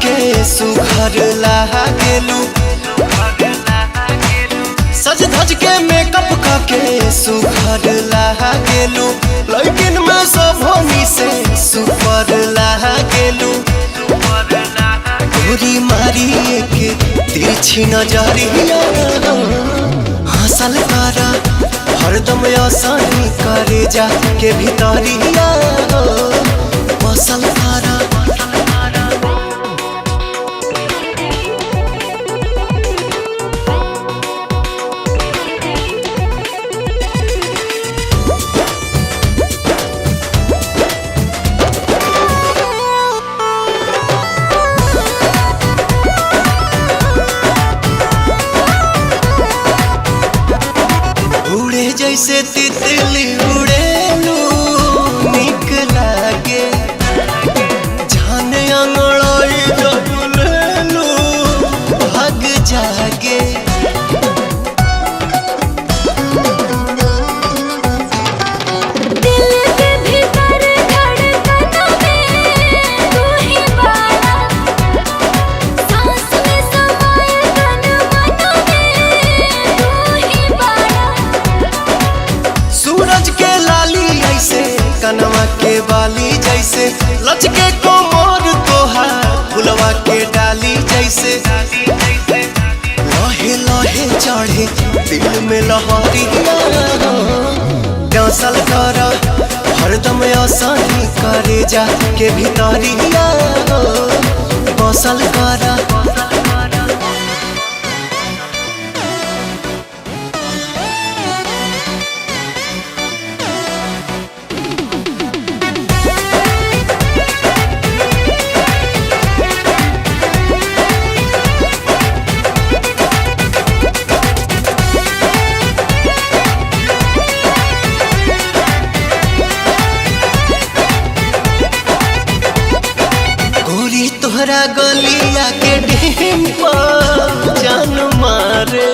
के सुघर लागेलू, सज धज के मेकअप के सुघर लागेलू, लेकिन मैं सबनी से सुपर लागेलू। गोरी मारी के तिरछी नजरिया हासिल करा, हरदम आसानी करे जा के भीतरिया बसल करा। उड़े जैसे तितली उड़ेलू निक लागे, जाने अंगड़ाई जब लेलू भाग जागे। दिल के भीतर धड़कन में तू ही बाड़ा, सांस में समाए तन मन में तू ही बाड़ा। सूरज के लाली ऐसे कनवा के बाली जैसे, लचके कोमर तोहार फुलवा के डाली जैसे। लहे लहे चढ़े दिल में लहरिया डांसल कर, हरदम आसानी करे जा के भीतरिया बसल कर। तोहरा गलिया के डिंपल जान मारे,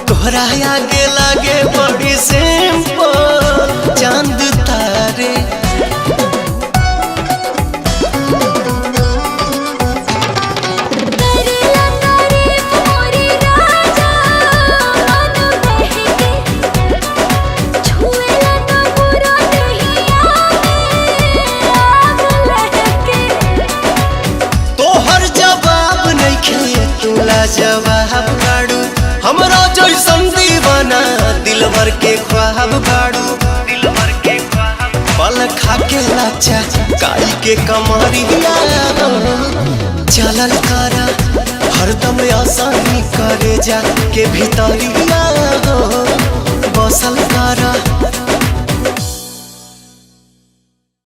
तोहरा आगे लागे बड़ी सिंपल चांद तारे। करेला तारीफ मोरी राजा मन बहके, छुएला ना पूरा दहिया में आग लहके। तोहर जवाब नइखे तुला जवाब गाड़ू, हमरा जैसन दीवाना दिलवर के ख्वाब गाड़ू। पल खा के लाचा काई के कमरिया चलल करा, हरदम आसानी करे जा के भीतरिया बसल करा।